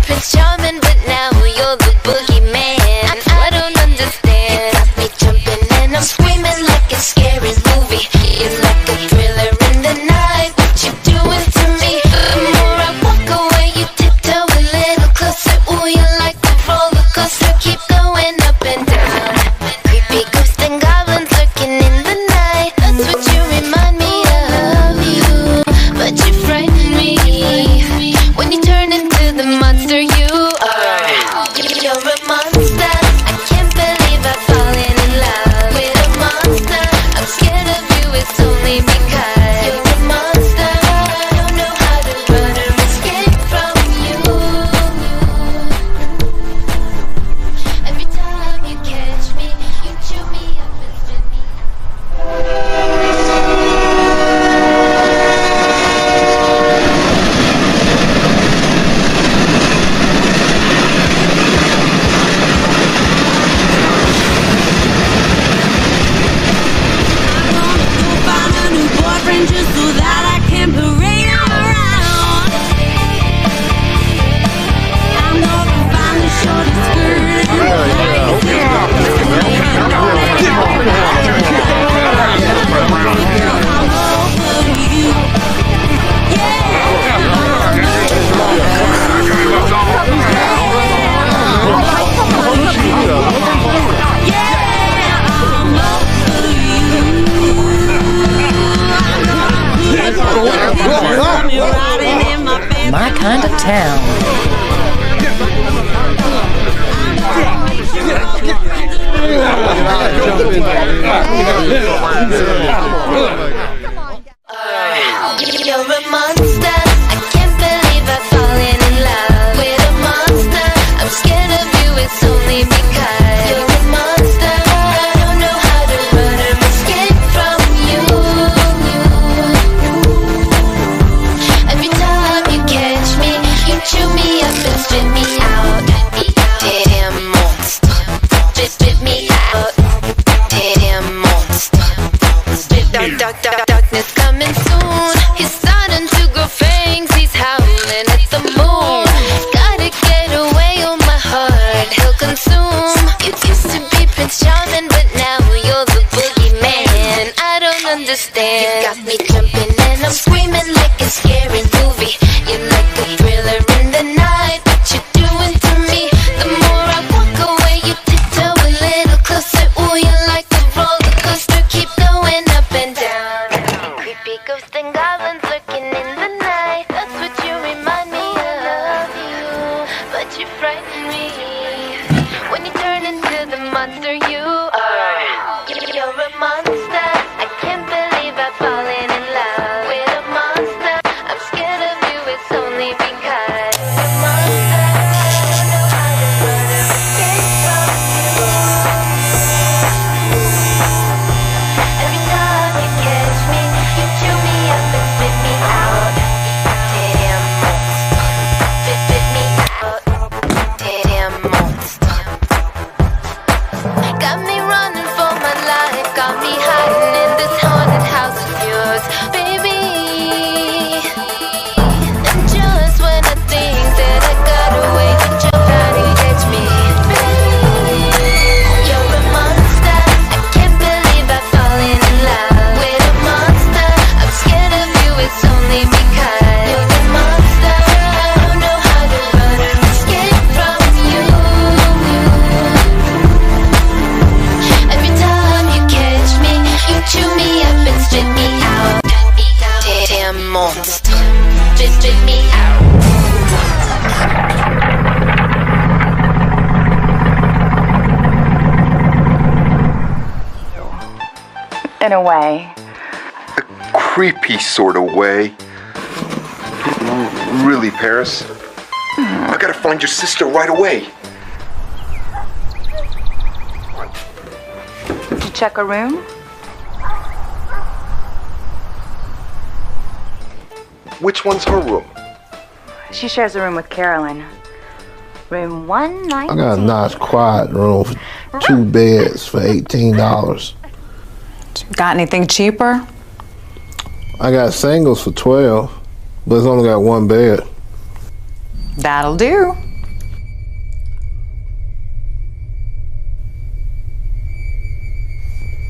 Prince Charming, but now you're the boogeyman. I don't understand. Got me jumping and I'm screaming like a scary movie. You're like a thriller in the night. What you doing to me? The more I walk away, you tiptoe a little closer. Ooh, you're like a roller coaster, keep going up and down. Creepy ghosts and goblins lurking in the night. That's what you remind me of. You, but you frighten me when you turn into the monster you are. You're a monster. I can't believe I've fallen in love with a monster. I'm scared of you, it's only because you're a monster. I don't know how to run or escape from you. Every time you catch me, you chew me up and spit me Find a new boyfriend just so that I can parade him around. I'm gonna find the shortest skirt in the My kind of town. You're a monster. I can't believe I've fallen in love with a monster. I'm scared of you, it's only because you're a monster. I don't know how to run or escape from you. Every time you catch me, you chew me up and spit me out. Damn monster, just spit me out. Damn monster, spit darkness coming soon. He's starting to grow fangs, he's howling at the moon. Gotta get away, oh my heart, he'll consume. You used to be Prince Charming, but now you're the boogeyman. I don't understand. You got me jumping and I'm screaming like a scary movie. You're like a thriller in the night. What you doing to me? The more I walk away, you tiptoe a little closer. Ooh, you're like a roller coaster, keep going up and down. Creepy ghosts and goblins lurking in the night. That's what you remind me of. You, but you frighten me when you turn into the monster you are. You're a monster. I can't believe I've fallen in love with a monster. I'm scared of you, it's only because you're a monster. I don't know how to run or escape from you. Every time you catch me, you chew me up and spit me out. Damn monster, spit me out. Damn monster. Got me running for my life, got me hiding in this haunted house of yours, baby. And just when I think that I got away, you jump out and catch me, baby. You're a monster. I can't believe I've fallen in love with a monster. I'm scared of you, it's only because you're a monster. I don't know how to run or escape from you. Every time you catch me, you chew me up and spit me out. Damn monster, just spit me out. In a way. A creepy sort of way. Really, Paris? I gotta find your sister right away. Did you check a room? Which one's her room? She shares a room with Carolyn. Room 119. I got a nice quiet room for 2 beds for $18. Got anything cheaper? I got singles for $12, but it's only got 1 bed. That'll do.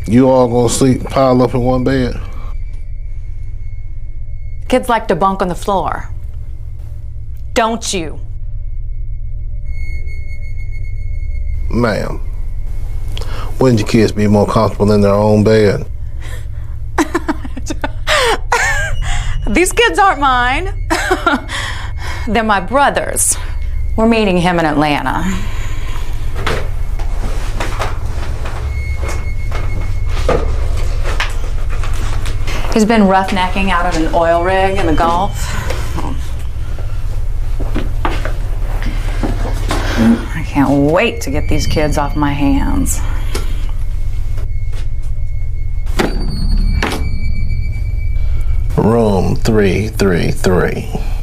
You all gonna sleep pile up in one bed? Kids like to bunk on the floor. Don't you? Ma'am, wouldn't your kids be more comfortable in their own bed? These kids aren't mine. They're my brother's. We're meeting him in Atlanta. He's been roughnecking out at an oil rig in the Gulf. I can't wait to get these kids off my hands. Room 333.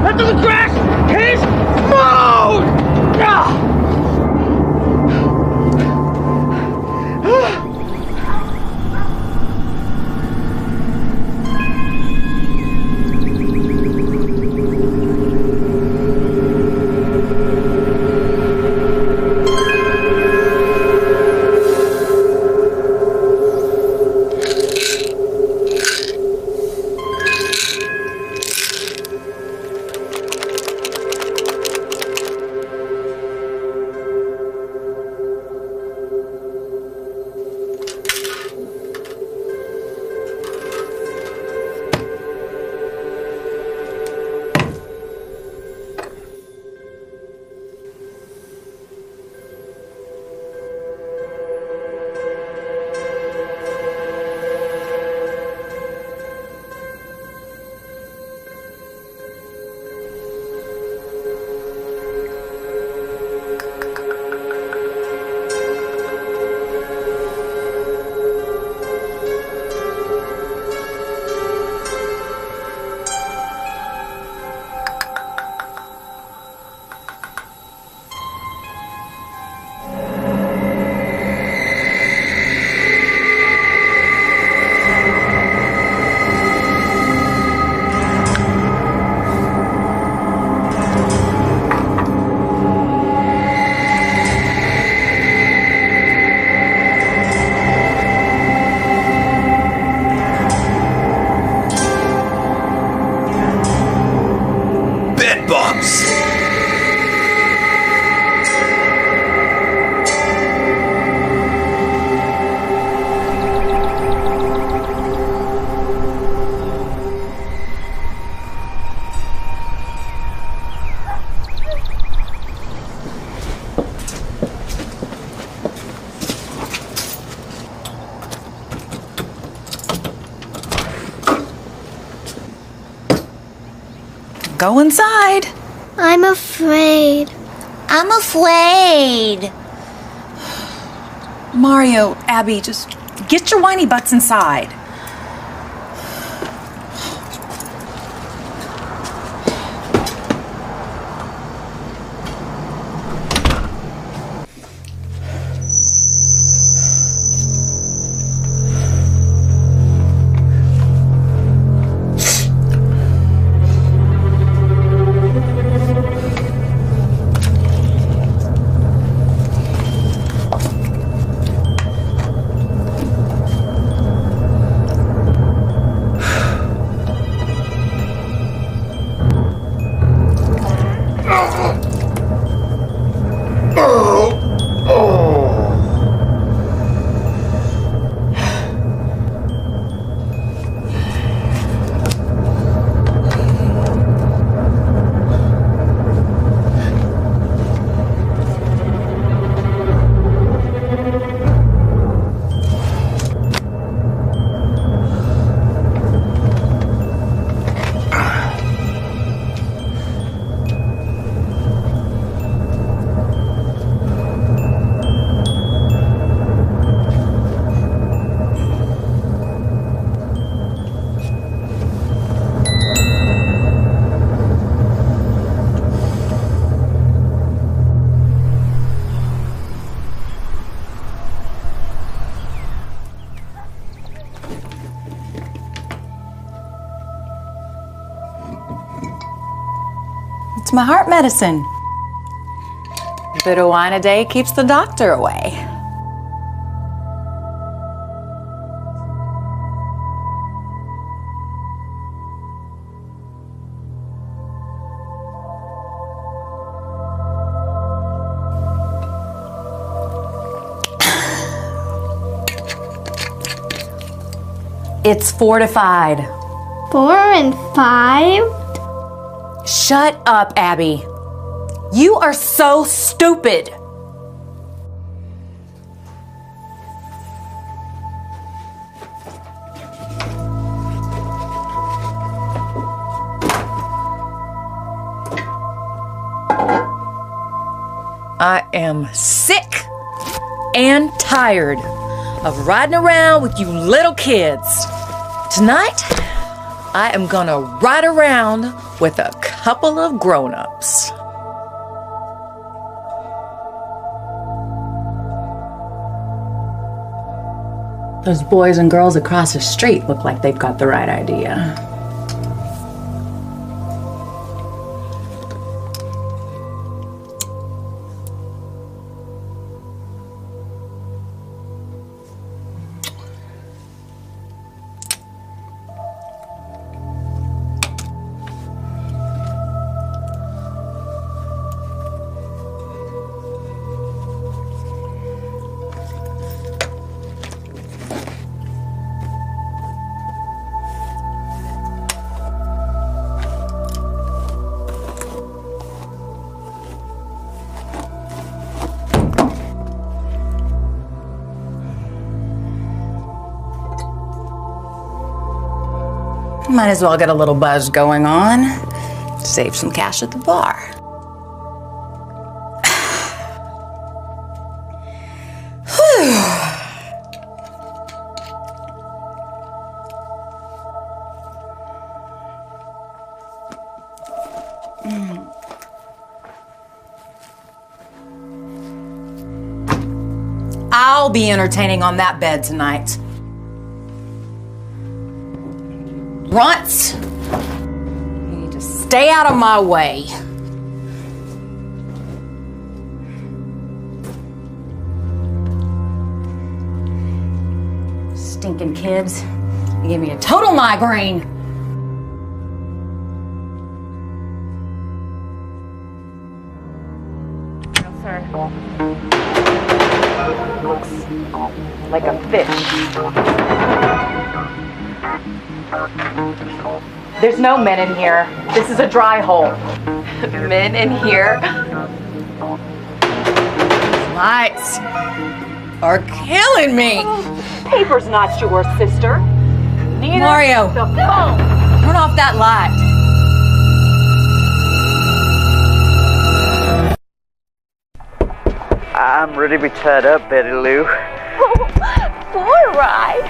After the crash, his mode! Go inside. I'm afraid. I'm afraid. Mario, Abby, just get your whiny butts inside. It's my heart medicine. A bit of wine a day keeps the doctor away. It's fortified. 4 and 5? Shut up, Abby. You are so stupid. I am sick and tired of riding around with you little kids. Tonight, I am gonna ride around with a couple of grown-ups. Those boys and girls across the street look like they've got the right idea. Might as well get a little buzz going on. Save some cash at the bar. I'll be entertaining on that bed tonight. Runts, you need to stay out of my way. Stinking kids, you give me a total migraine. No, sir. Looks like a fish. There's no men in here. This is a dry hole. Men in here? Lights are killing me. Paper's not yours, sister. Neither Mario, the phone. turn off that light. I'm ready to be tied up, Betty Lou. 4 rides?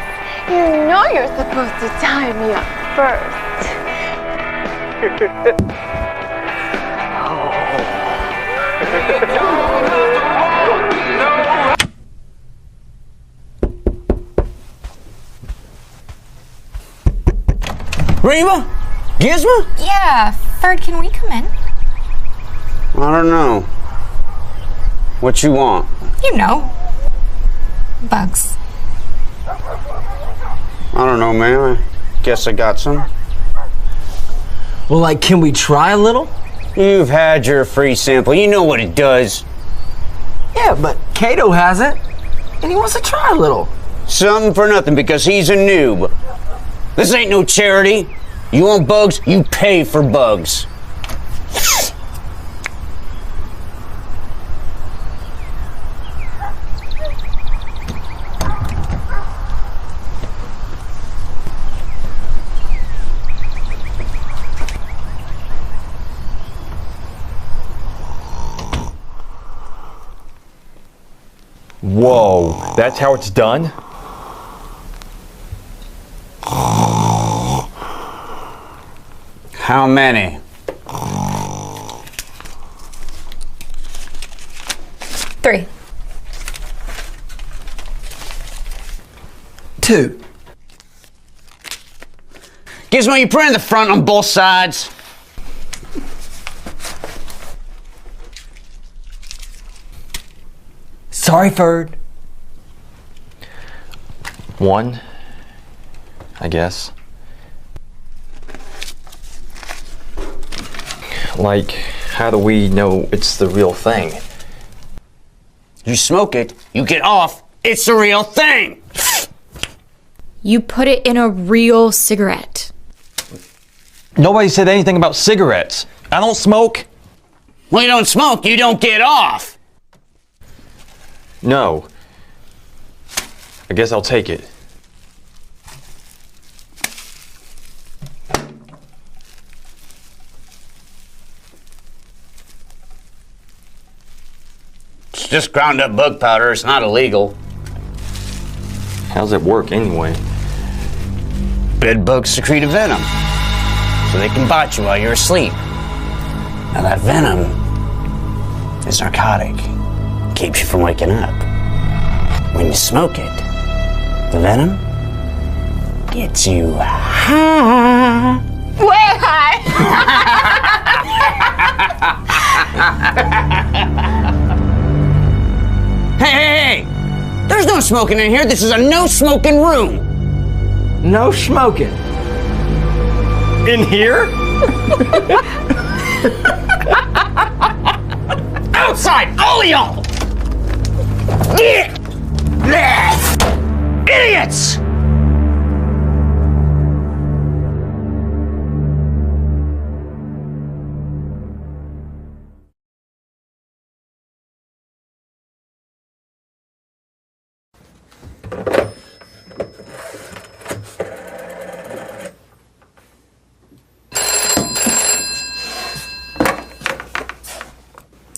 You know you're supposed to tie me up first. Reba? Gizmo? Yeah, Ferd, can we come in? I don't know. What you want? You know. Bugs. I don't know, man. I guess I got some. Well, like, can we try a little? You've had your free sample. You know what it does. Yeah, but Kato hasn't, and he wants to try a little. Something for nothing because he's a noob. This ain't no charity. You want bugs, you pay for bugs. Whoa, that's how it's done? How many? 3. 2. Gizmo, you print the front on both sides. Sorry, Ferd. 1, I guess. Like, how do we know it's the real thing? You smoke it, you get off, it's the real thing! You put it in a real cigarette. Nobody said anything about cigarettes. I don't smoke. Well, you don't smoke, you don't get off! No. I guess I'll take it. It's just ground up bug powder, it's not illegal. How's it work anyway? Bedbugs secrete a venom, so they can bite you while you're asleep. Now that venom is narcotic. Keeps you from waking up. When you smoke it, the venom gets you high. Way high! Hey! There's no smoking in here. This is a no-smoking room. No smoking. In here? Outside, all of y'all! Idiots!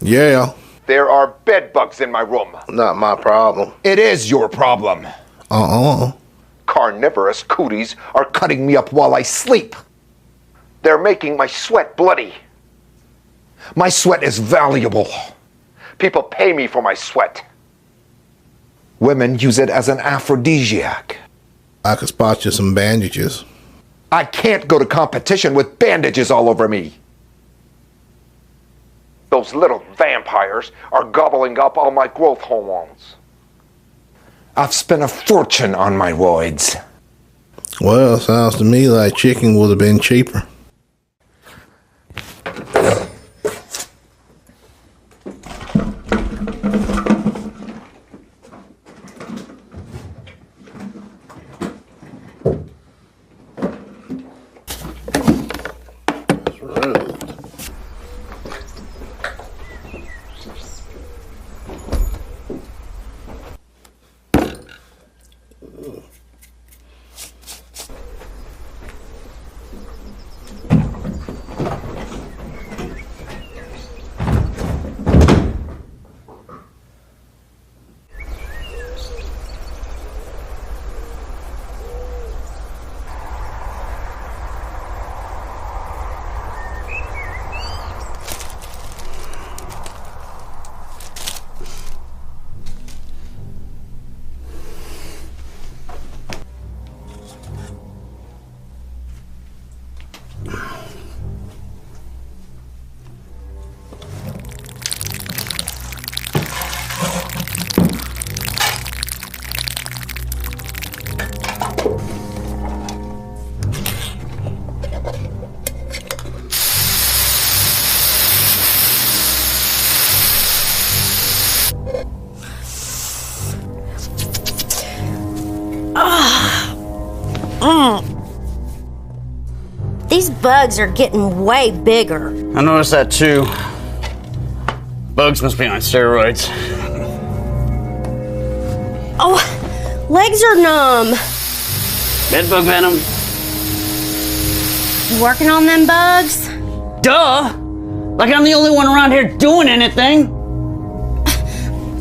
Yeah, There are bedbugs in my room. not my problem. It is your problem. Carnivorous cooties are cutting me up while I sleep. They're making my sweat bloody. My sweat is valuable. People pay me for my sweat. Women use it as an aphrodisiac. I could spot you some bandages. I can't go to competition with bandages all over me. Those little vampires are gobbling up all my growth hormones. I've spent a fortune on my roids. Well, sounds to me like chicken would have been cheaper. These bugs are getting way bigger. I noticed that too. Bugs must be on steroids. Oh, legs are numb. Bedbug venom. You working on them bugs? Duh! Like I'm the only one around here doing anything.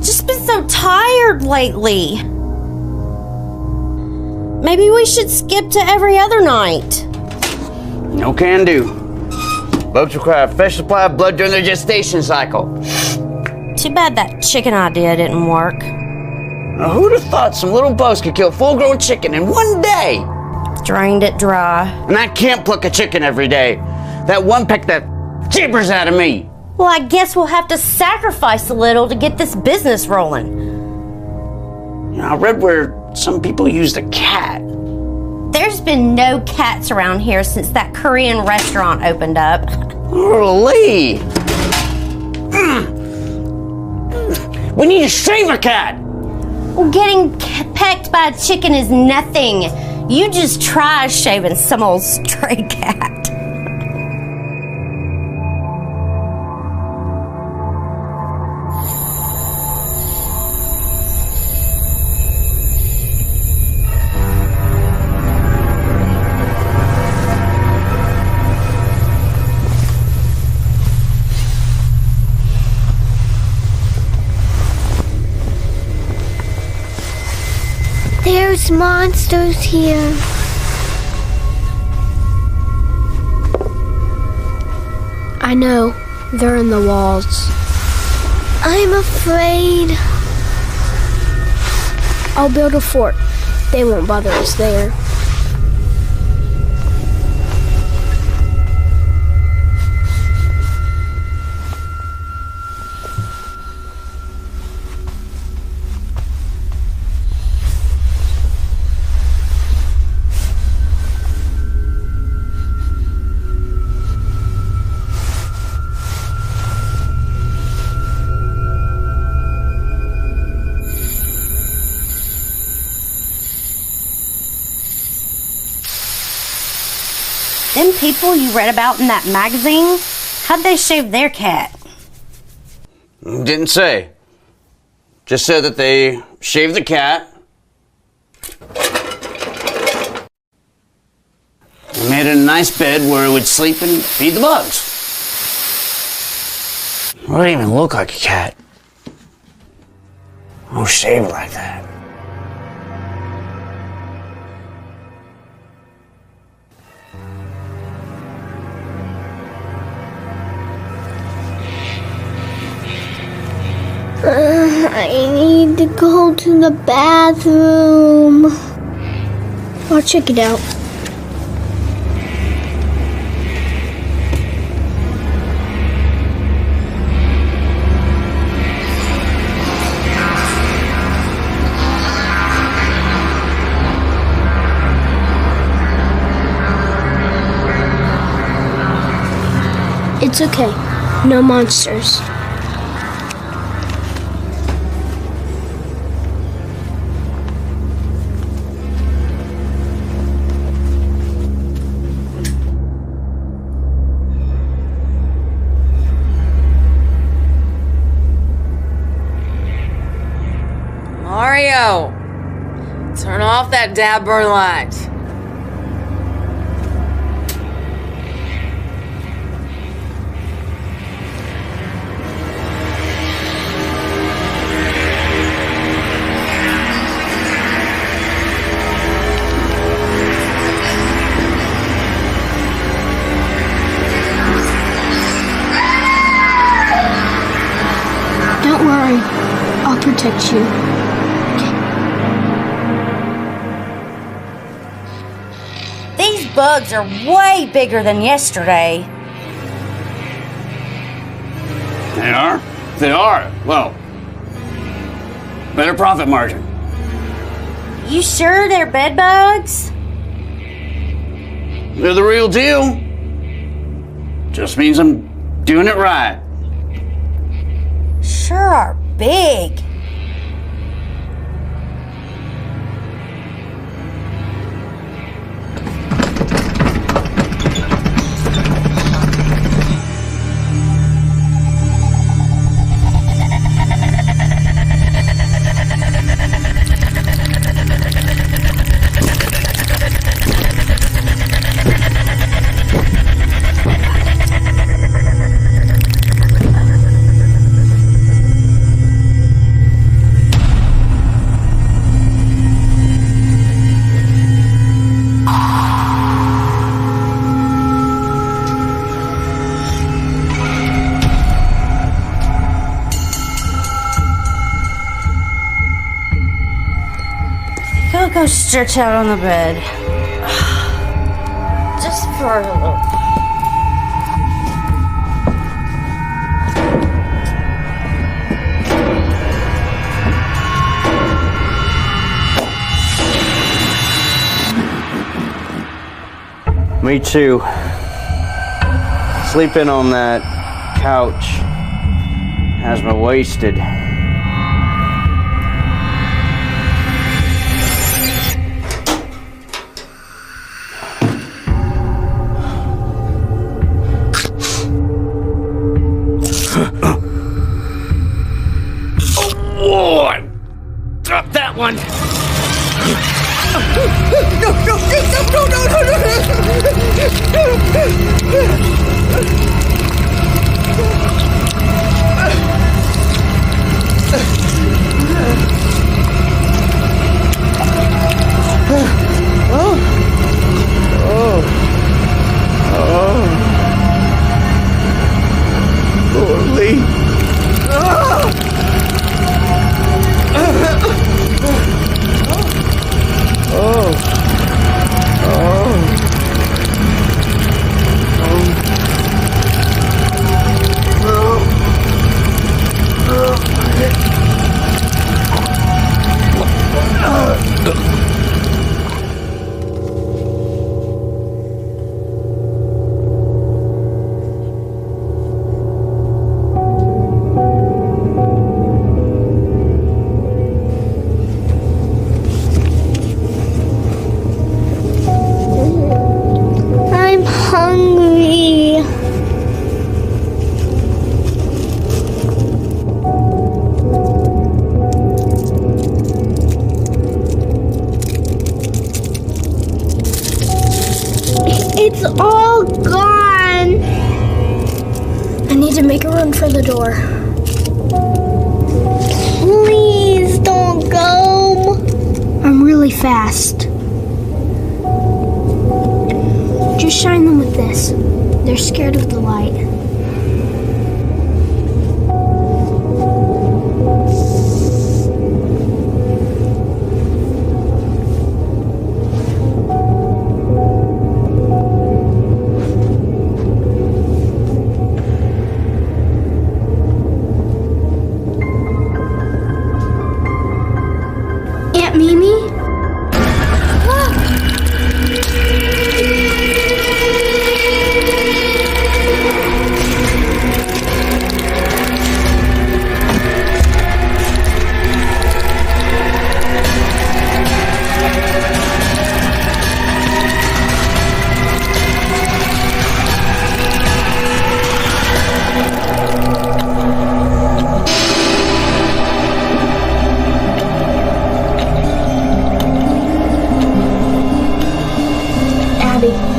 Just been so tired lately. Maybe we should skip to every other night. No can do. Bugs require a fresh supply of blood during their gestation cycle. Too bad that chicken idea didn't work. Now, who'd have thought some little bugs could kill a full-grown chicken in one day? Drained it dry. And I can't pluck a chicken every day. That one pecked the jeepers out of me. Well, I guess we'll have to sacrifice a little to get this business rolling. You know, I read where some people use the cat. There's been no cats around here since that Korean restaurant opened up. Really? We need to shave a cat. Well, getting pecked by a chicken is nothing. You just try shaving some old stray cat. There's monsters here. I know. They're in the walls. I'm afraid. I'll build a fort. They won't bother us there. Them people you read about in that magazine, how'd they shave their cat? Didn't say. Just said that they shaved the cat. And made it a nice bed where it would sleep and feed the bugs. It wouldn't even look like a cat. Oh, shave it like that. I need to go to the bathroom. I'll check it out. It's okay. No monsters. Mario, turn off that dabber light. Don't worry. I'll protect you. These bugs are way bigger than yesterday. They are? They are. Well, better profit margin. You sure they're bedbugs? They're the real deal. Just means I'm doing it right. Sure are big. Go stretch out on the bed. Just for a little. Me too. Sleeping on that couch has me wasted. Drop that one. It's all gone. I need to make a run for the door. Please don't go. I'm really fast. Just shine them with this. They're scared of the light. Aunt Mimi?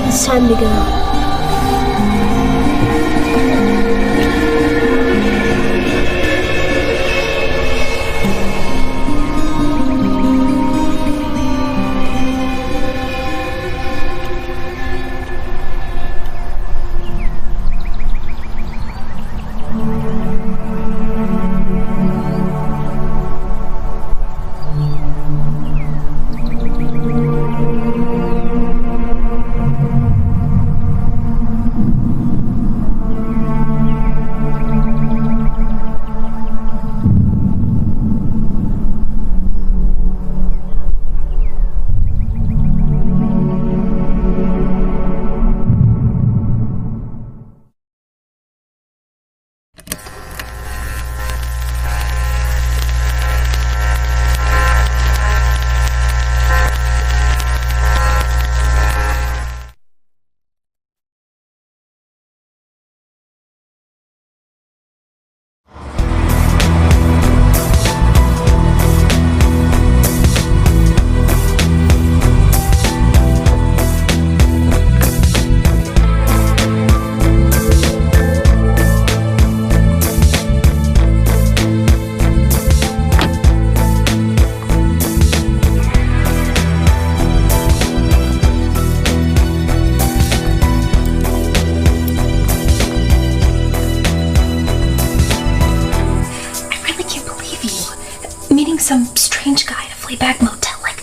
It's time to go.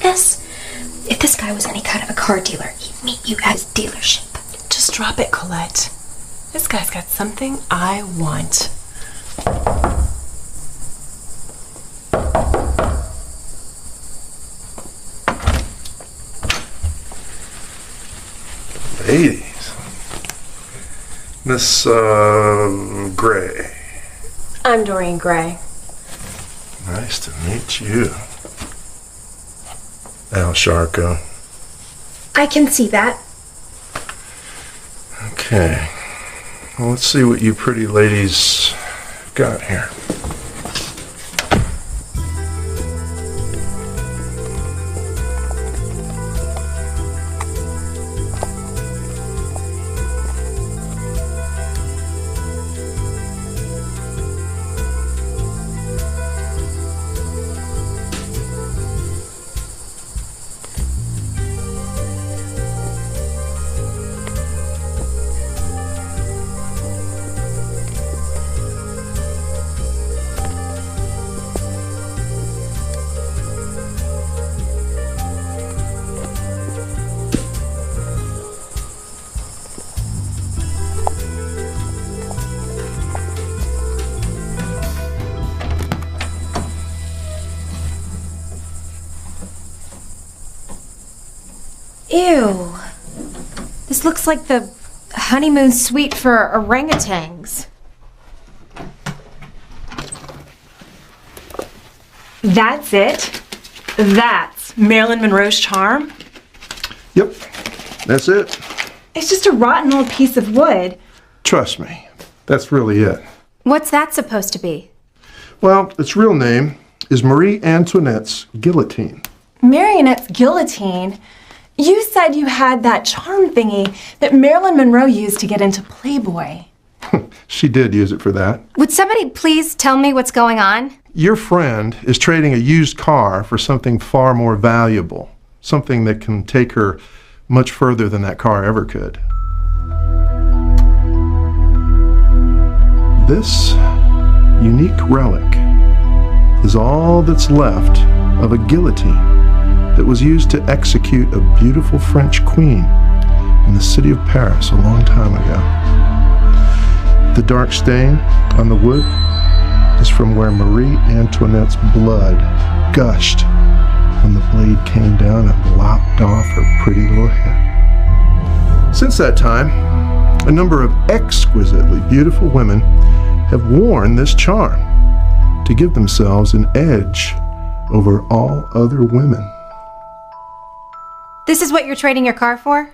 this? If this guy was any kind of a car dealer, he'd meet you at his dealership. Just drop it, Colette. This guy's got something I want. Ladies. Miss, Gray. I'm Doreen Gray. Nice to meet you. Al Sharko. I can see that. Okay. Well, let's see what you pretty ladies got here. Ew. This looks like the honeymoon suite for orangutans. That's it? That's Marilyn Monroe's charm? Yep, that's it. It's just a rotten old piece of wood. Trust me, that's really it. What's that supposed to be? Well, its real name is Marie Antoinette's guillotine. Marionette's guillotine? You said you had that charm thingy that Marilyn Monroe used to get into Playboy. She did use it for that. Would somebody please tell me what's going on? Your friend is trading a used car for something far more valuable. Something that can take her much further than that car ever could. This unique relic is all that's left of a guillotine that was used to execute a beautiful French queen in the city of Paris a long time ago. The dark stain on the wood is from where Marie Antoinette's blood gushed when the blade came down and lopped off her pretty little head. Since that time, a number of exquisitely beautiful women have worn this charm to give themselves an edge over all other women. This is what you're trading your car for?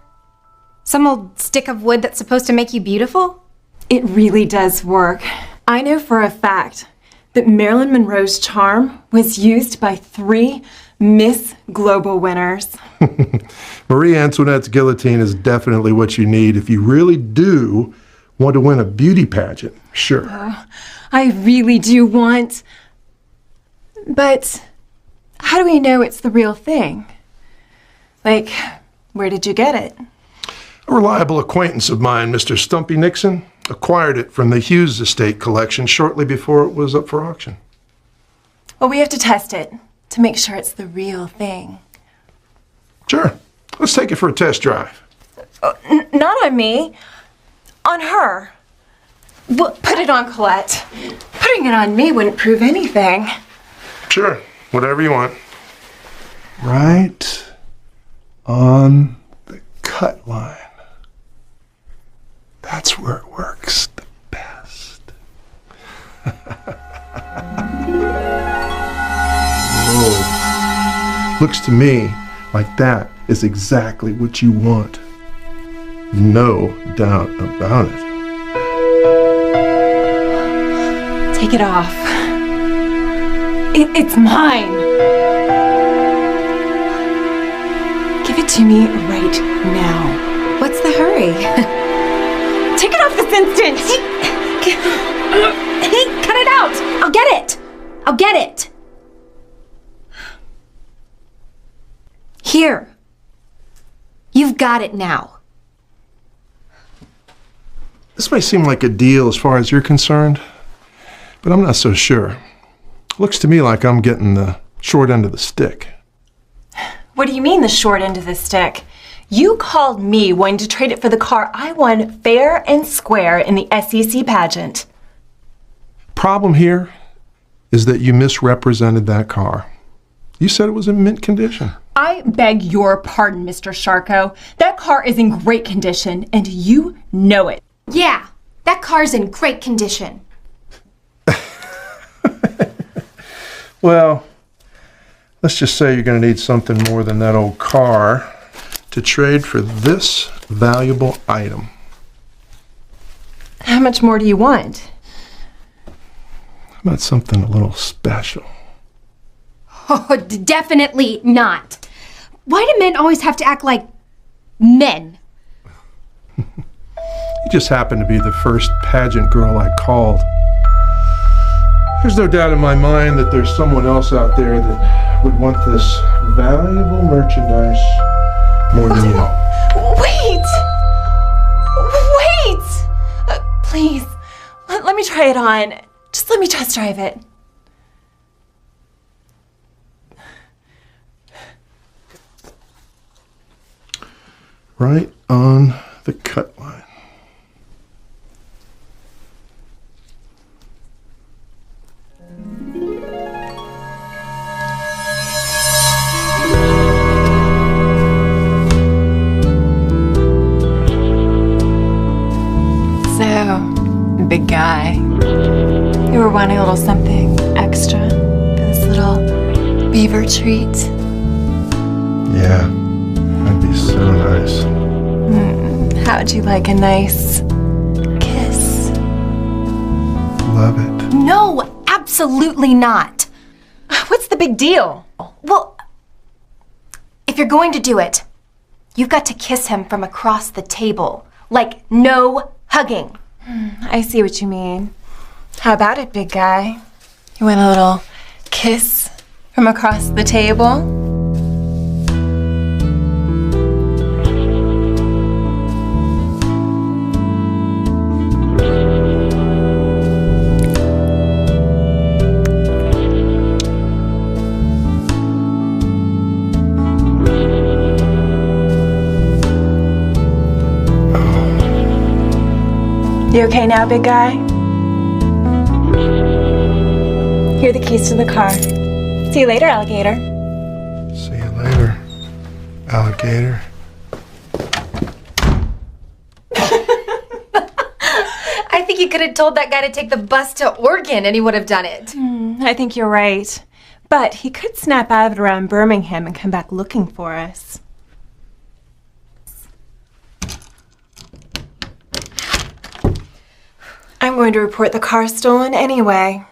Some old stick of wood that's supposed to make you beautiful? It really does work. I know for a fact that Marilyn Monroe's charm was used by 3 Miss Global winners. Marie Antoinette's guillotine is definitely what you need if you really do want to win a beauty pageant, sure. I really do want... But how do we know it's the real thing? Like, where did you get it? A reliable acquaintance of mine, Mr. Stumpy Nixon, acquired it from the Hughes Estate collection shortly before it was up for auction. Well, we have to test it to make sure it's the real thing. Sure. Let's take it for a test drive. Not on me. On her. Put it on Colette. Putting it on me wouldn't prove anything. Sure. Whatever you want. Right on the cut line. That's where it works the best. Whoa. Looks to me like that is exactly what you want. No doubt about it. Take it off. It's mine. Give it to me right now. What's the hurry? Take it off this instant! Hey, cut it out! I'll get it! I'll get it! Here. You've got it now. This may seem like a deal as far as you're concerned, but I'm not so sure. Looks to me like I'm getting the short end of the stick. What do you mean the short end of the stick? You called me wanting to trade it for the car I won fair and square in the SEC pageant. Problem here is that you misrepresented that car. You said it was in mint condition. I beg your pardon, Mr. Sharko. That car is in great condition, and you know it. Yeah, that car's in great condition. Well, let's just say you're going to need something more than that old car to trade for this valuable item. How much more do you want? How about something a little special? Oh, definitely not. Why do men always have to act like men? You just happen to be the first pageant girl I called. There's no doubt in my mind that there's someone else out there that would want this valuable merchandise more than you. Wait! Please, let me try it on. Just let me test drive it. Right on the cut line. So, big guy, you were wanting a little something extra for this little beaver treat? Yeah, that'd be so nice. How'd you like a nice kiss? Love it. No, absolutely not. What's the big deal? Well, if you're going to do it, you've got to kiss him from across the table. Like, no hugging. I see what you mean. How about it, big guy? You want a little kiss from across the table? You okay now, big guy? Here are the keys to the car. See you later, alligator. See you later, alligator. I think you could have told that guy to take the bus to Oregon and he would have done it. I think you're right. But he could snap out of it around Birmingham and come back looking for us. I'm going to report the car stolen anyway.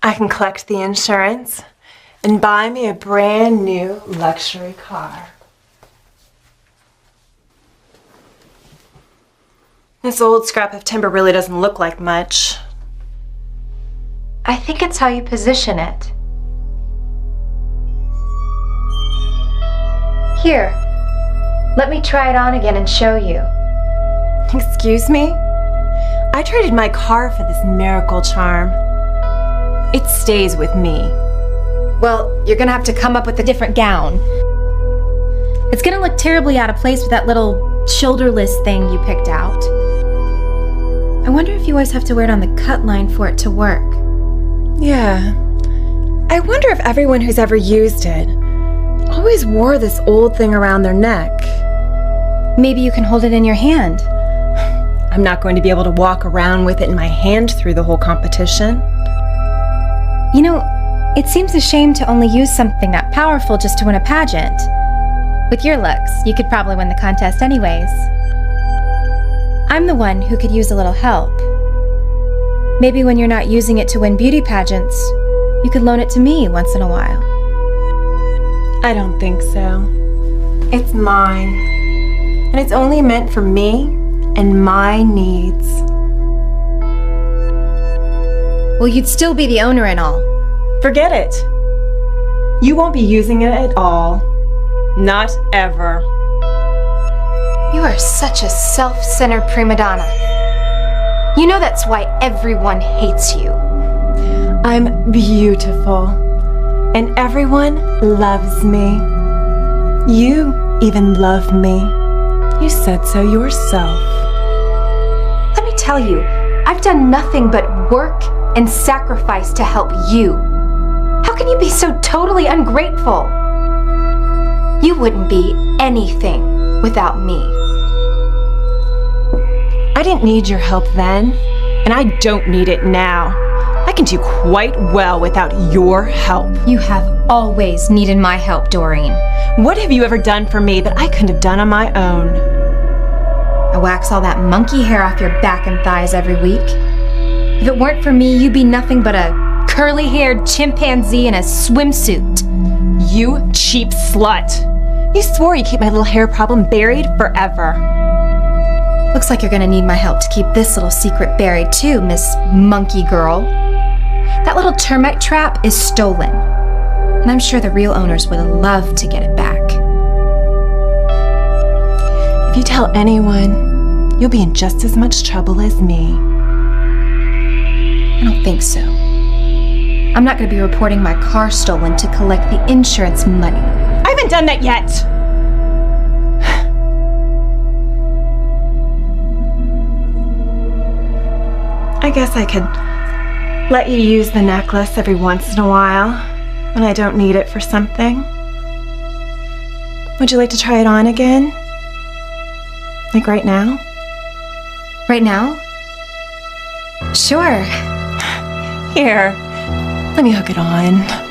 I can collect the insurance and buy me a brand new luxury car. This old scrap of timber really doesn't look like much. I think it's how you position it. Here, let me try it on again and show you. Excuse me? I traded my car for this miracle charm. It stays with me. Well, you're gonna have to come up with a different gown. It's gonna look terribly out of place with that little shoulderless thing you picked out. I wonder if you always have to wear it on the cut line for it to work. Yeah. I wonder if everyone who's ever used it always wore this old thing around their neck. Maybe you can hold it in your hand. I'm not going to be able to walk around with it in my hand through the whole competition. You know, it seems a shame to only use something that powerful just to win a pageant. With your looks, you could probably win the contest anyways. I'm the one who could use a little help. Maybe when you're not using it to win beauty pageants, you could loan it to me once in a while. I don't think so. It's mine. And it's only meant for me and my needs. Well, you'd still be the owner and all. Forget it. You won't be using it at all. Not ever. You are such a self-centered prima donna. You know that's why everyone hates you. I'm beautiful. and everyone loves me. You even love me. You said so yourself. Let me tell you, I've done nothing but work and sacrifice to help you. How can you be so totally ungrateful? You wouldn't be anything without me. I didn't need your help then, and I don't need it now. I can do quite well without your help. You have always needed my help, Doreen. What have you ever done for me that I couldn't have done on my own? I wax all that monkey hair off your back and thighs every week. If it weren't for me, you'd be nothing but a curly-haired chimpanzee in a swimsuit. You cheap slut. You swore you'd keep my little hair problem buried forever. Looks like you're gonna need my help to keep this little secret buried too, Miss Monkey Girl. That little termite trap is stolen, and I'm sure the real owners would love to get it back. If you tell anyone, you'll be in just as much trouble as me. I don't think so. I'm not gonna be reporting my car stolen to collect the insurance money. I haven't done that yet! I guess I could let you use the necklace every once in a while when I don't need it for something. Would you like to try it on again? Like right now? Right now? Sure. Here, let me hook it on.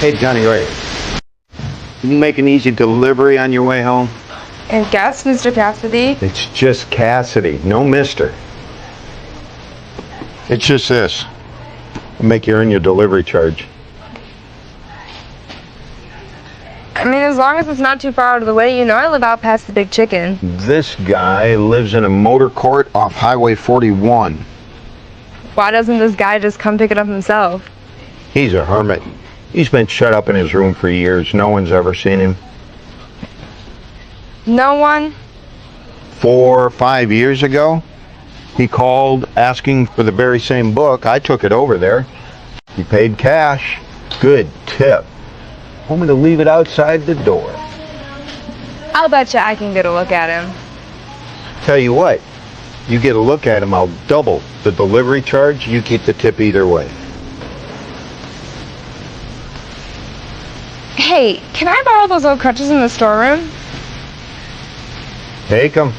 Hey, Johnny Ray. Can you make an easy delivery on your way home? And guess, Mr. Cassidy? It's just Cassidy, no mister. It's just this. I'll make you earn your delivery charge. I mean, as long as it's not too far out of the way, you know I live out past the Big Chicken. This guy lives in a motor court off Highway 41. Why doesn't this guy just come pick it up himself? He's a hermit. He's been shut up in his room for years. No one's ever seen him. No one? 4 or 5 years ago, he called asking for the very same book. I took it over there. He paid cash. Good tip. Want me to leave it outside the door. I'll bet you I can get a look at him. Tell you what, you get a look at him, I'll double the delivery charge. You keep the tip either way. Hey, can I borrow those old crutches in the storeroom? Take them.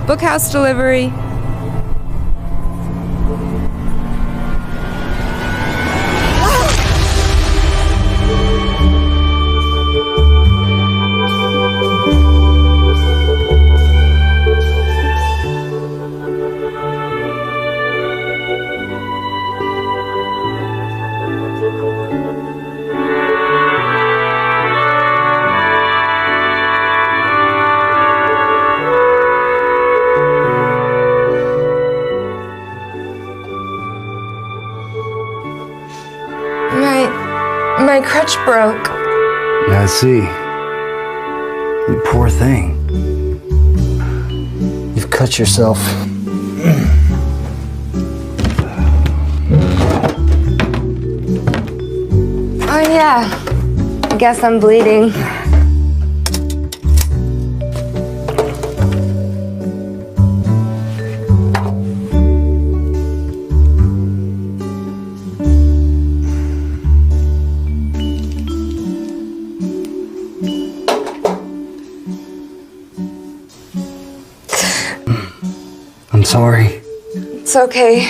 Bookhouse delivery. My crutch broke. I see. You poor thing. You've cut yourself. Oh yeah. I guess I'm bleeding. I'm sorry. It's okay.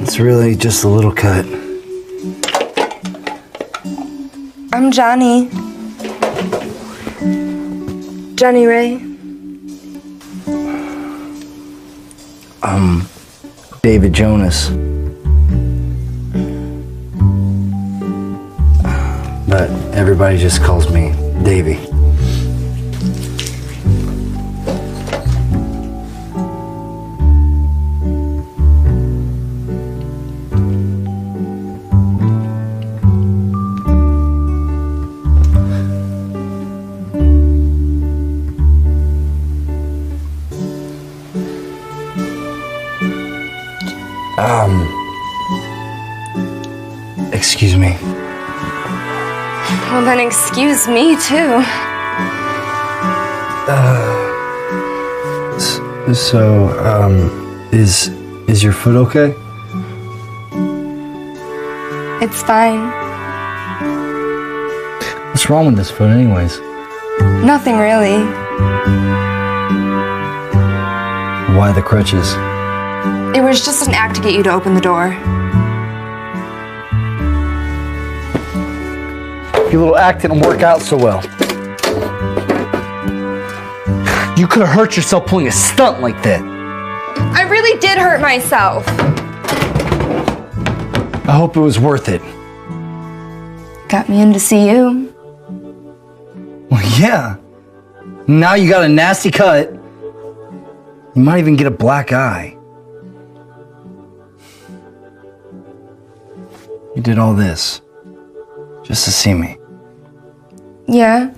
It's really just a little cut. I'm Johnny. Johnny Ray. David Jonas. But everybody just calls me Davey. Excuse me. Well, then excuse me, too. Is your foot okay? It's fine. What's wrong with this foot anyways? Nothing really. Why the crutches? It was just an act to get you to open the door. Your little act didn't work out so well. You could have hurt yourself pulling a stunt like that. I really did hurt myself. I hope it was worth it. Got me in to see you. Well, yeah. Now you got a nasty cut. You might even get a black eye. You did all this just to see me. Yeah.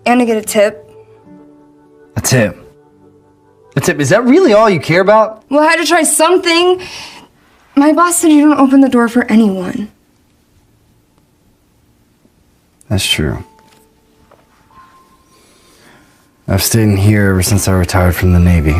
And to get a tip. A tip? A tip? Is that really all you care about? Well, I had to try something. My boss said you don't open the door for anyone. That's true. I've stayed in here ever since I retired from the Navy.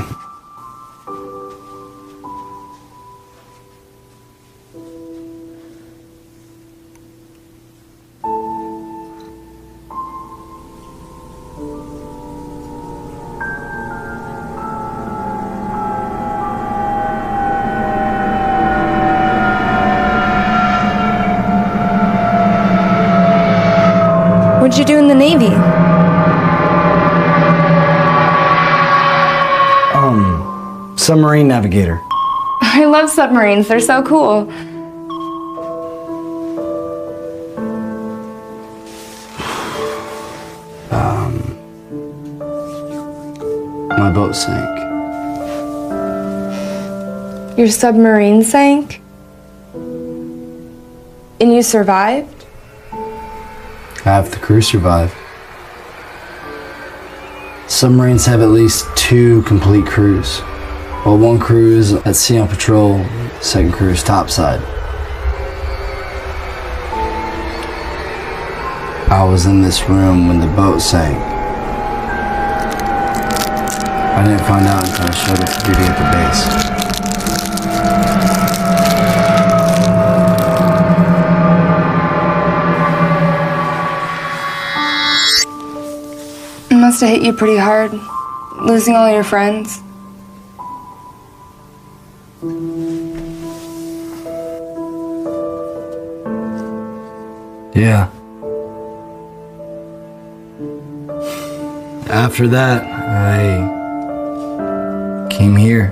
What'd you do in the Navy? Submarine navigator. I love submarines. They're so cool. My boat sank. Your submarine sank? And you survived? Half the crew survived. Submarines have at least 2 complete crews. While one crew is at sea on patrol, the second crew is topside. I was in this room when the boat sank. I didn't find out until I showed up to duty at the base. It must have hit you pretty hard, losing all your friends. Yeah. After that, I came here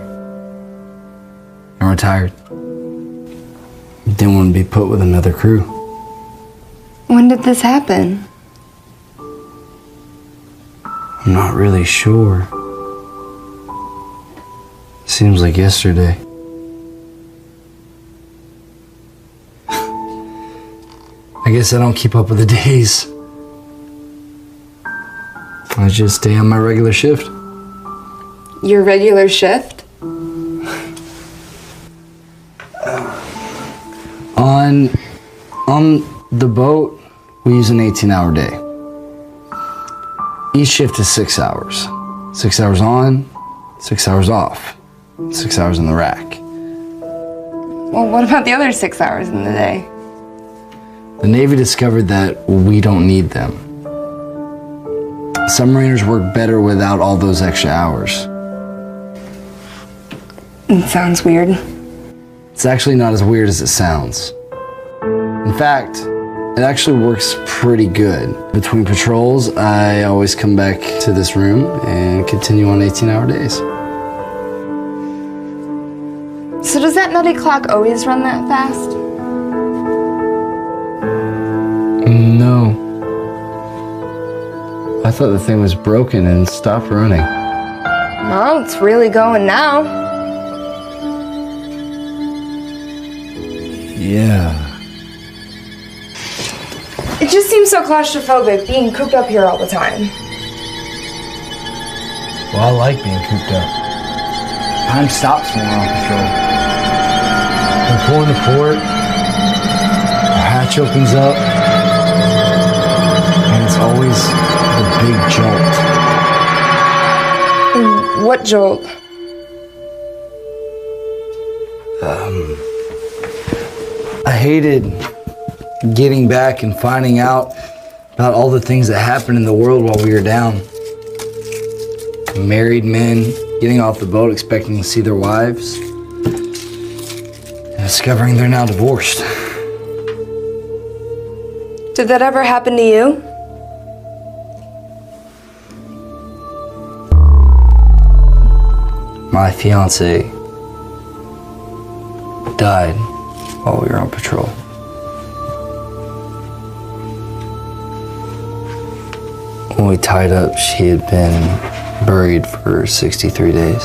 and retired. Didn't want to be put with another crew. When did this happen? I'm not really sure. Seems like yesterday. I guess I don't keep up with the days. I just stay on my regular shift. Your regular shift? On the boat, we use an 18-hour day. Each shift is 6 hours. 6 hours on, 6 hours off. 6 hours in the rack. Well, what about the other 6 hours in the day? The Navy discovered that we don't need them. Submariners work better without all those extra hours. It sounds weird. It's actually not as weird as it sounds. In fact, it actually works pretty good. Between patrols, I always come back to this room and continue on 18-hour days. So does that nutty clock always run that fast? No. I thought the thing was broken and stopped running. Well, it's really going now. Yeah. It just seems so claustrophobic being cooped up here all the time. Well, I like being cooped up. Time stops when we're on patrol. We're pulling the port, the hatch opens up, and it's always the big jolt. What jolt? I hated getting back and finding out about all the things that happened in the world while we were down. Married men getting off the boat expecting to see their wives, and discovering they're now divorced. Did that ever happen to you? My fiance died while we were on patrol. When we tied up, she had been buried for 63 days.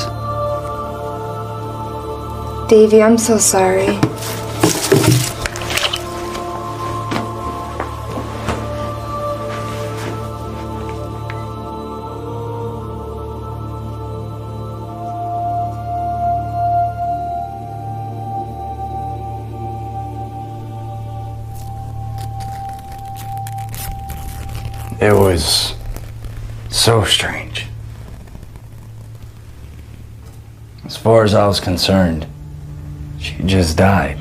Davy, I'm so sorry. It was so strange. As far as I was concerned, she just died.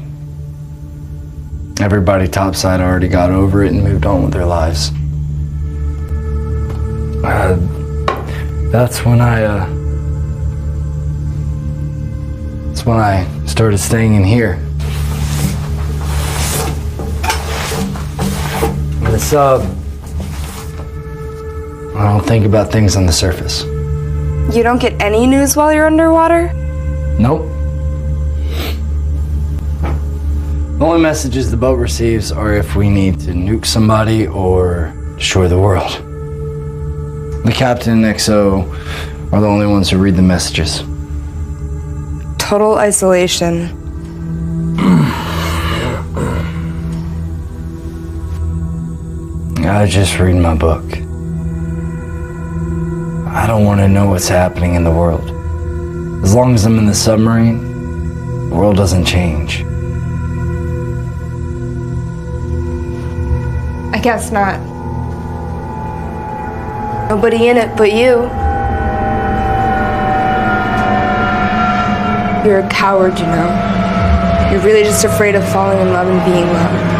Everybody topside already got over it and moved on with their lives. That's when I started staying in here. It's I don't think about things on the surface. You don't get any news while you're underwater? Nope. The only messages the boat receives are if we need to nuke somebody or destroy the world. The captain and XO are the only ones who read the messages. Total isolation. I just read my book. I don't want to know what's happening in the world. As long as I'm in the submarine, the world doesn't change. I guess not. Nobody in it but you. You're a coward, you know. You're really just afraid of falling in love and being loved.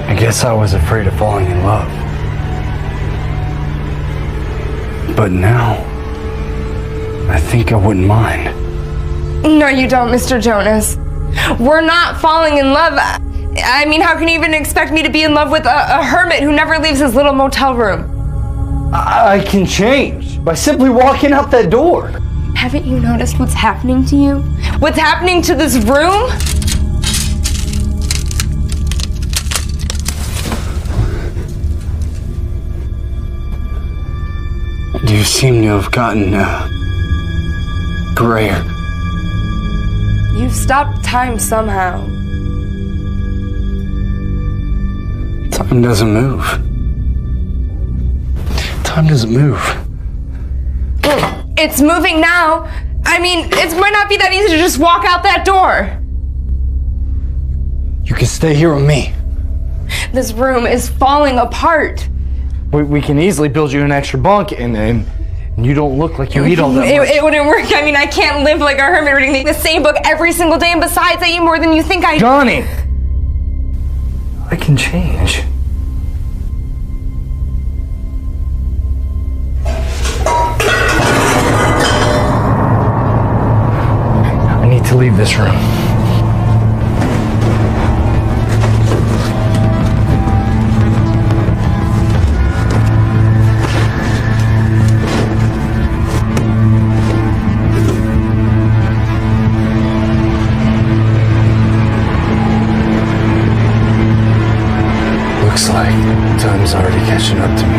I guess I was afraid of falling in love. But now, I think I wouldn't mind. No, you don't, Mr. Jonas. We're not falling in love. I mean, how can you even expect me to be in love with a hermit who never leaves his little motel room? I can change by simply walking out that door. Haven't you noticed what's happening to you? What's happening to this room? You seem to have gotten grayer. You've stopped time somehow. Time doesn't move. Time doesn't move. It's moving now. I mean, it might not be that easy to just walk out that door. You can stay here with me. This room is falling apart. We can easily build you an extra bunk and you don't look like you eat all that much. It wouldn't work. I mean, I can't live like a hermit reading the same book every single day, and besides, I eat more than you think I do. Johnny! I can change. I need to leave this room. Looks like time's already catching up to me.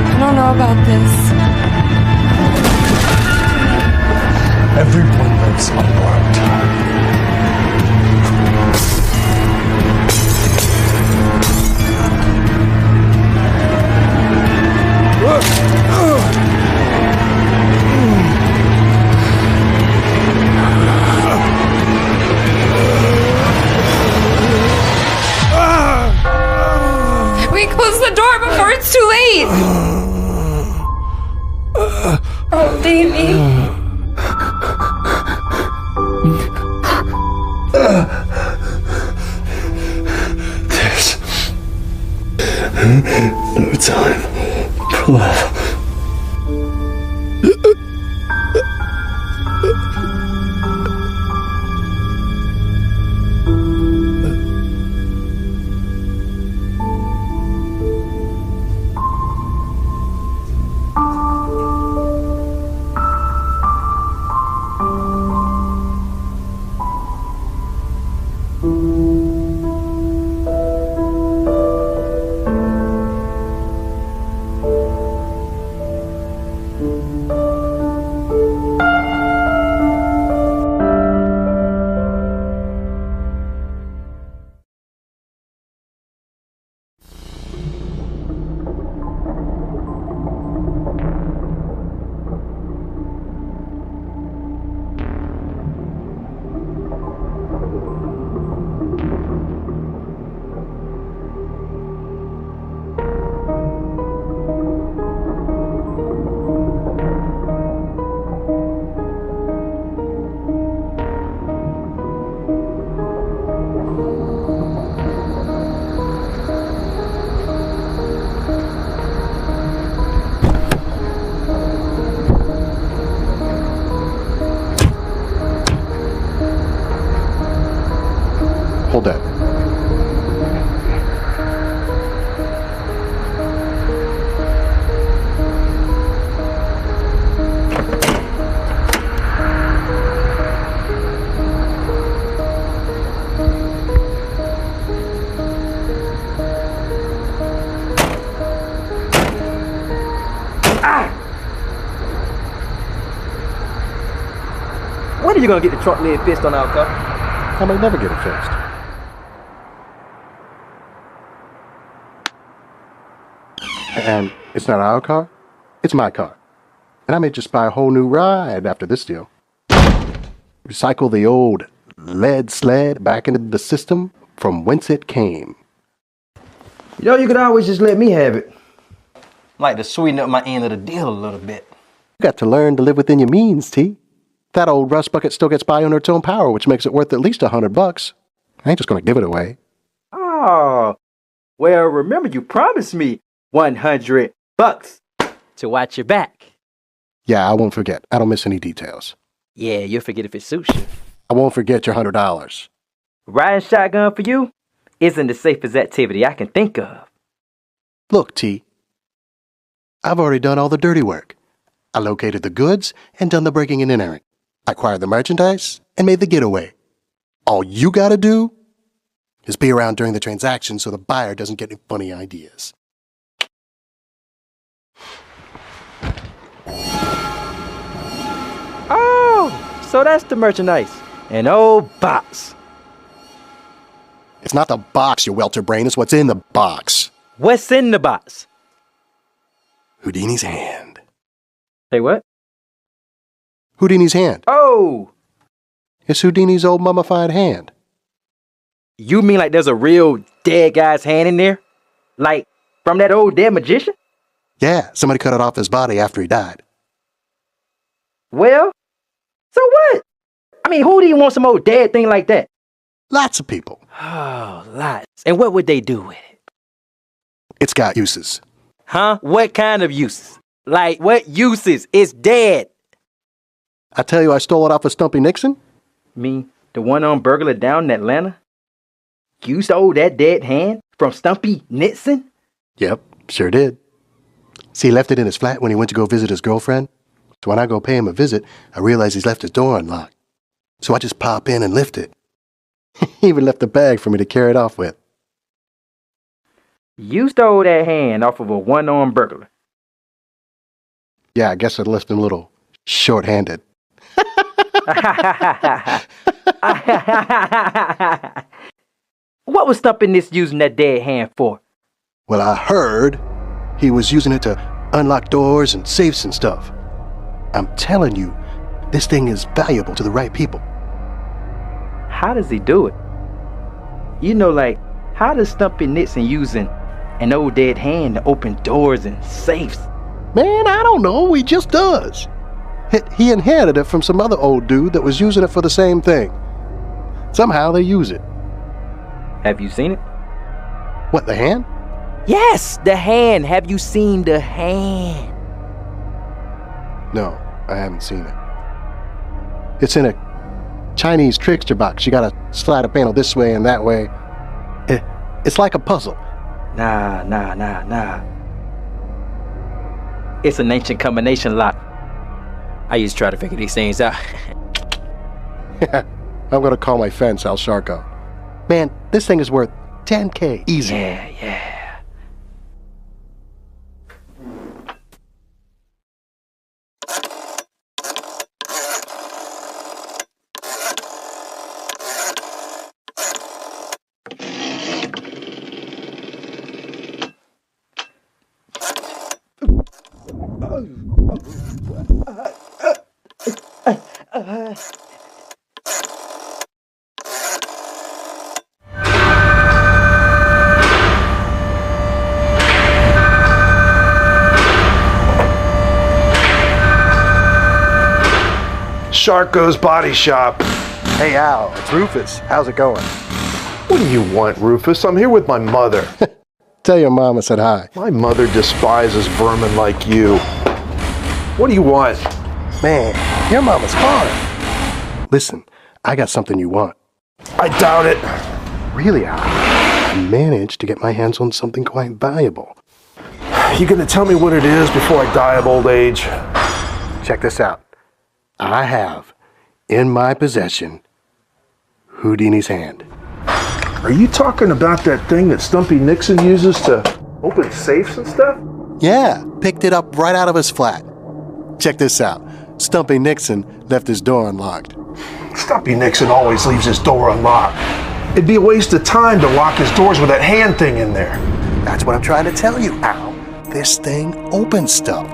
I don't know about this. Everyone lives on borrowed time. We close the door before it's too late. Oh, Davy. There's no time for love. dead. When are you gonna get the trunk lid fixed on our car? I may never get it fixed. And it's not our car, it's my car. And I may just buy a whole new ride after this deal. Recycle the old lead sled back into the system from whence it came. You know, you could always just let me have it. Like to sweeten up my end of the deal a little bit. You got to learn to live within your means, T. That old rust bucket still gets by on its own power, which makes it worth at least $100. I ain't just gonna give it away. Oh, well, remember you promised me $100 to watch your back. Yeah, I won't forget. I don't miss any details. Yeah, you'll forget if it suits you. I won't forget your $100. Riding shotgun for you isn't the safest activity I can think of. Look, T. I've already done all the dirty work. I located the goods and done the breaking and entering. I acquired the merchandise and made the getaway. All you gotta do is be around during the transaction so the buyer doesn't get any funny ideas. Oh, so that's the merchandise. An old box. It's not the box, you welter brain. It's what's in the box. What's in the box? Houdini's hand. Say what? Houdini's hand. Oh! It's Houdini's old mummified hand. You mean like there's a real dead guy's hand in there? Like from that old dead magician? Yeah, somebody cut it off his body after he died. Well, so what? I mean, who do you want some old dead thing like that? Lots of people. Oh, lots. And what would they do with it? It's got uses. Huh? What kind of uses? Like, what uses? It's dead. I tell you, I stole it off of Stumpy Nixon. Me, the one-armed burglar down in Atlanta? You stole that dead hand from Stumpy Nixon? Yep, sure did. See, he left it in his flat when he went to go visit his girlfriend. So when I go pay him a visit, I realize he's left his door unlocked. So I just pop in and lift it. He even left a bag for me to carry it off with. You stole that hand off of a one-armed burglar. Yeah, I guess I left him a little short-handed. What was Stumpy Nixon using that dead hand for? Well, I heard he was using it to unlock doors and safes and stuff. I'm telling you, this thing is valuable to the right people. How does he do it? You know, like, how does Stumpy Nixon using an old dead hand to open doors and safes? Man, I don't know. He just does. He inherited it from some other old dude that was using it for the same thing. Somehow they use it. Have you seen it? What, the hand? Yes, the hand. Have you seen the hand? No, I haven't seen it. It's in a Chinese trickster box. You gotta slide a panel this way and that way. It's like a puzzle. Nah. It's an ancient combination lock. I used to try to figure these things out. I'm gonna call my fence Al Sharko. Man, this thing is worth $10K easy. Yeah. Sharko's Body Shop. Hey Al, it's Rufus. How's it going? What do you want, Rufus? I'm here with my mother. Tell your mom I said hi. My mother despises vermin like you. What do you want? Man, your mama's hard. Listen, I got something you want. I doubt it. really high, I managed to get my hands on something quite valuable. You gonna tell me what it is before I die of old age? Check this out. I have in my possession Houdini's hand. Are you talking about that thing that Stumpy Nixon uses to open safes and stuff? Yeah, picked it up right out of his flat. Check this out. Stumpy Nixon left his door unlocked. Stumpy Nixon always leaves his door unlocked. It'd be a waste of time to lock his doors with that hand thing in there. That's what I'm trying to tell you, Al. This thing opens stuff.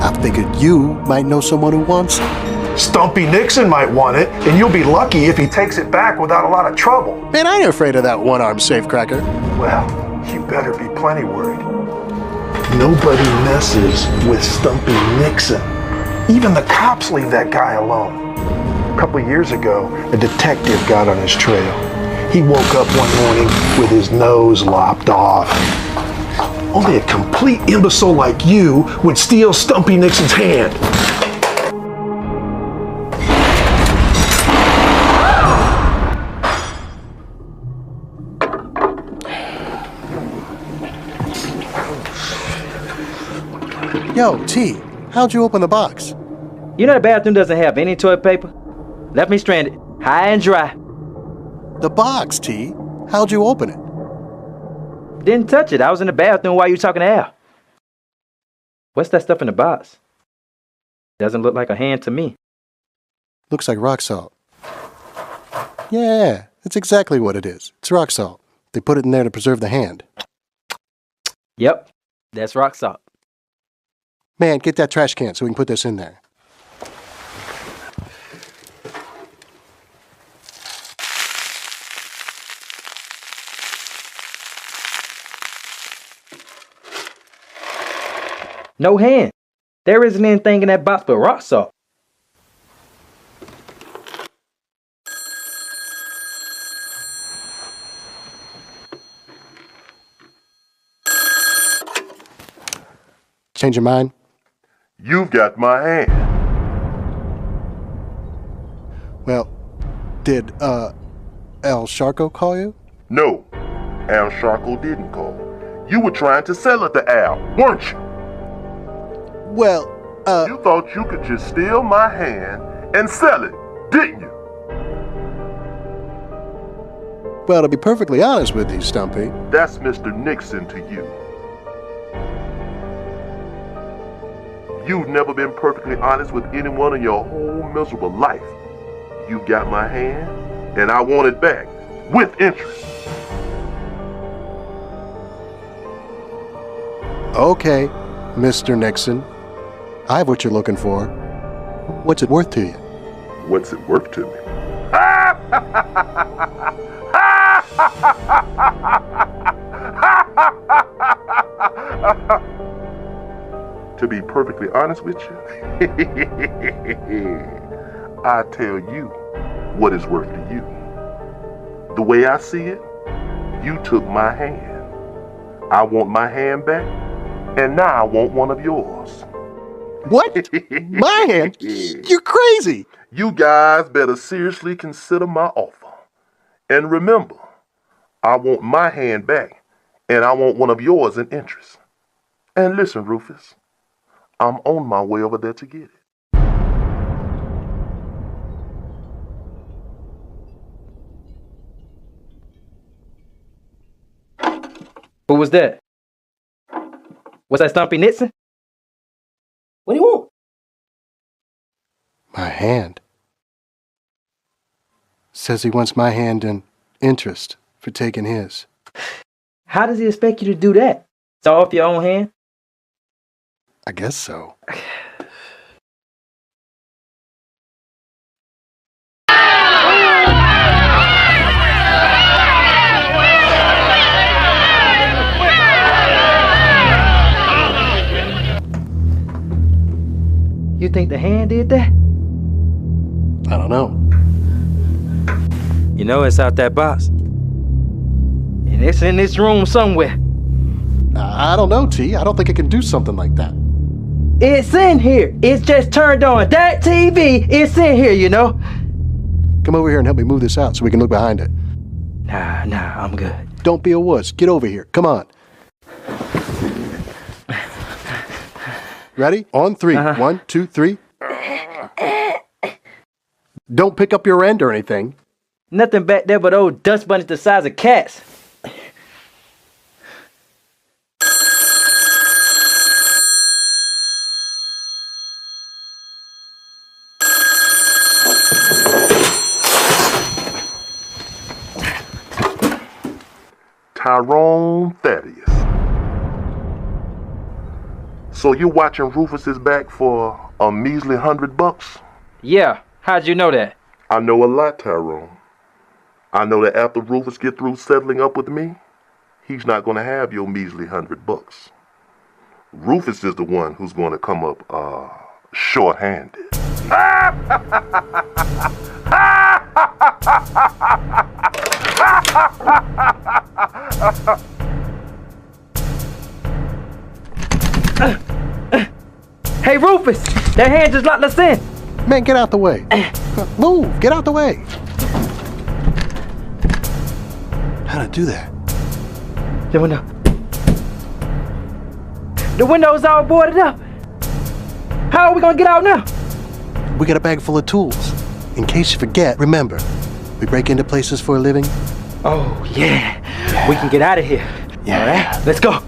I figured you might know someone who wants it. Stumpy Nixon might want it, and you'll be lucky if he takes it back without a lot of trouble. Man, I ain't afraid of that one-armed safecracker. Well, you better be plenty worried. Nobody messes with Stumpy Nixon. Even the cops leave that guy alone. A couple years ago, a detective got on his trail. He woke up one morning with his nose lopped off. Only a complete imbecile like you would steal Stumpy Nixon's hand. Yo, T, how'd you open the box? You know the bathroom doesn't have any toilet paper? Left me stranded, high and dry. The box, T. How'd you open it? Didn't touch it. I was in the bathroom while you were talking to Al. What's that stuff in the box? Doesn't look like a hand to me. Looks like rock salt. Yeah, that's exactly what it is. It's rock salt. They put it in there to preserve the hand. Yep, that's rock salt. Man, get that trash can so we can put this in there. No hand. There isn't anything in that box but rock salt. Change your mind? You've got my hand. Well, did, Al Sharko call you? No, Al Sharko didn't call. You were trying to sell it to Al, weren't you? Well, You thought you could just steal my hand and sell it, didn't you? Well, to be perfectly honest with you, Stumpy. That's Mr. Nixon to you. You've never been perfectly honest with anyone in your whole miserable life. You got my hand, and I want it back, with interest. Okay, Mr. Nixon. I have what you're looking for. What's it worth to you? What's it worth to me? To be perfectly honest with you, I tell you what it's worth to you. The way I see it, you took my hand. I want my hand back, and now I want one of yours. What? My hand? You're crazy. You guys better seriously consider my offer. And remember, I want my hand back, and I want one of yours in interest. And listen, Rufus, I'm on my way over there to get it. Who was that? Was that Stumpy Nixon? What do you want? My hand. Says he wants my hand in interest for taking his. How does he expect you to do that? It's all off your own hand? I guess so. You think the hand did that? I don't know. You know it's out that box. And it's in this room somewhere. I don't know, T. I don't think it can do something like that. It's in here. It's just turned on. That TV, it's in here, you know. Come over here and help me move this out so we can look behind it. Nah, I'm good. Don't be a wuss. Get over here. Come on. Ready? On 3. 1, 2, 3. Don't pick up your end or anything. Nothing back there but old dust bunnies the size of cats. Tyrone Thaddeus. So you're watching Rufus's back for a measly $100? Yeah, how'd you know that? I know a lot, Tyrone. I know that after Rufus get through settling up with me, he's not gonna have your measly $100. Rufus is the one who's gonna come up short-handed. Hey, Rufus! That hand just locked us in! Man, get out the way. Move, get out the way. How'd I do that? The window. The window's all boarded up. How are we gonna get out now? We got a bag full of tools. In case you forget, remember, we break into places for a living. Oh, yeah. We can get out of here. Yeah. All right, let's go.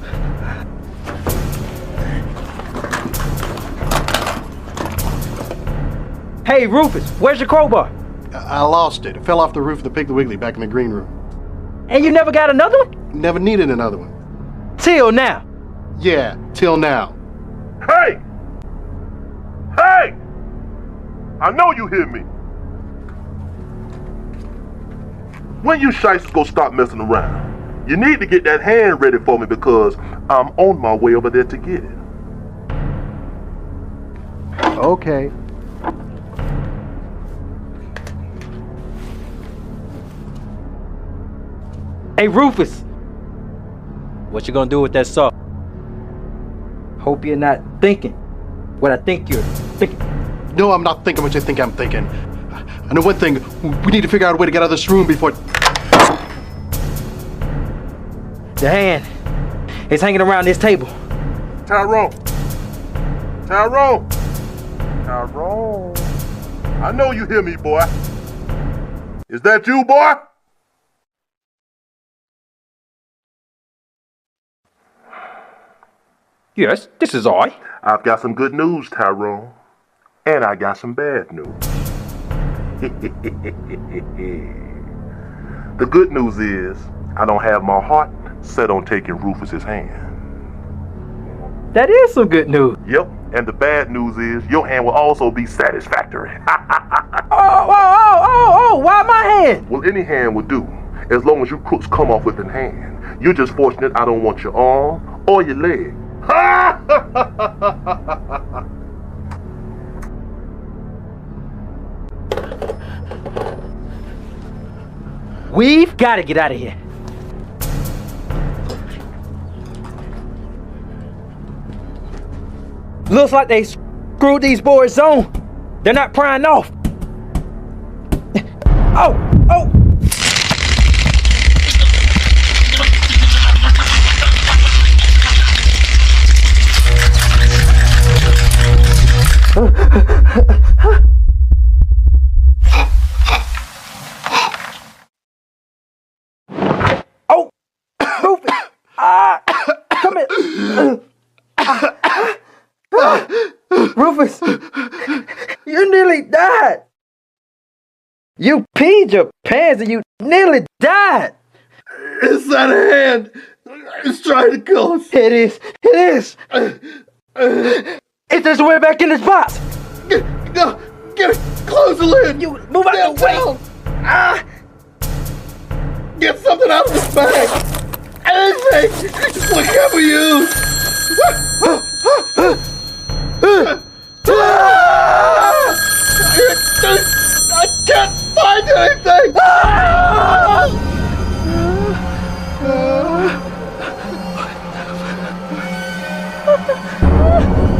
Hey, Rufus, where's your crowbar? I lost it. It fell off the roof of the Piggly Wiggly back in the green room. And you never got another one? Never needed another one. Till now. Yeah, till now. Hey! Hey! I know you hear me. When you shysters go stop messing around? You need to get that hand ready for me because I'm on my way over there to get it. Okay. Hey, Rufus! What you gonna do with that saw? Hope you're not thinking what I think you're thinking. No, I'm not thinking what you think I'm thinking. I know one thing. We need to figure out a way to get out of this room before... The hand is hanging around this table. Tyrone! Tyrone! Tyrone! I know you hear me, boy. Is that you, boy? Yes, this is I. I've got some good news, Tyrone. And I got some bad news. The good news is, I don't have my heart set on taking Rufus's hand. That is some good news. Yep, and the bad news is, your hand will also be satisfactory. Oh, why my hand? Well, any hand will do, as long as you crooks come off with an hand. You're just fortunate I don't want your arm or your leg. We've got to get out of here. Looks like they screwed these boys on. They're not prying off. Oh! Oh! Come here! Rufus! You nearly died! You peed your pants and you nearly died! It's that hand! It's trying to kill us! It is! It's just way back in this box! Get it! Close the lid! You move out the way! Get something out of this bag! Anything! Whatever you use! I can't find anything!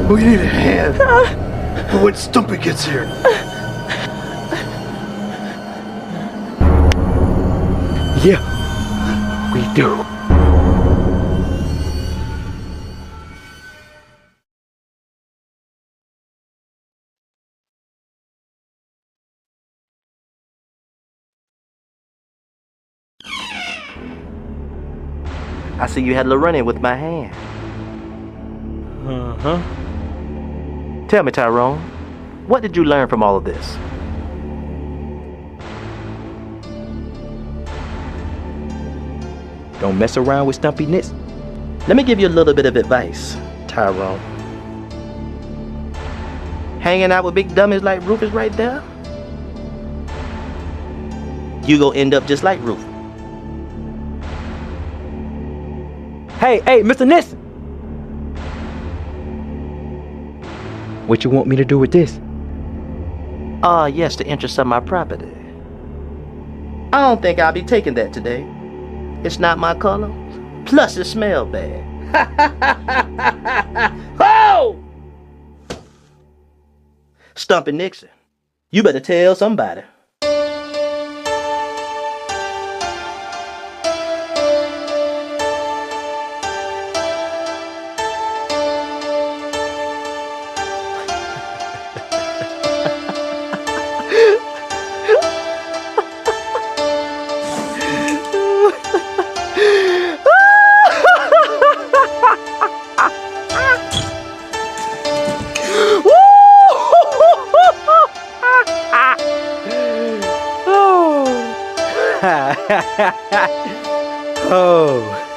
We need a hand for when Stumpy gets here. Yeah, we do. I see you had a little run-in with my hand. Uh-huh. Tell me, Tyrone, what did you learn from all of this? Don't mess around with Stumpy Nits. Let me give you a little bit of advice, Tyrone. Hanging out with big dummies like Rufus right there, you gonna end up just like Rufus. Hey, Mr. Nitz! What you want me to do with this? Yes, to interest on my property. I don't think I'll be taking that today. It's not my color. Plus, it smells bad. Oh! Stumpy Nixon, you better tell somebody. Oh.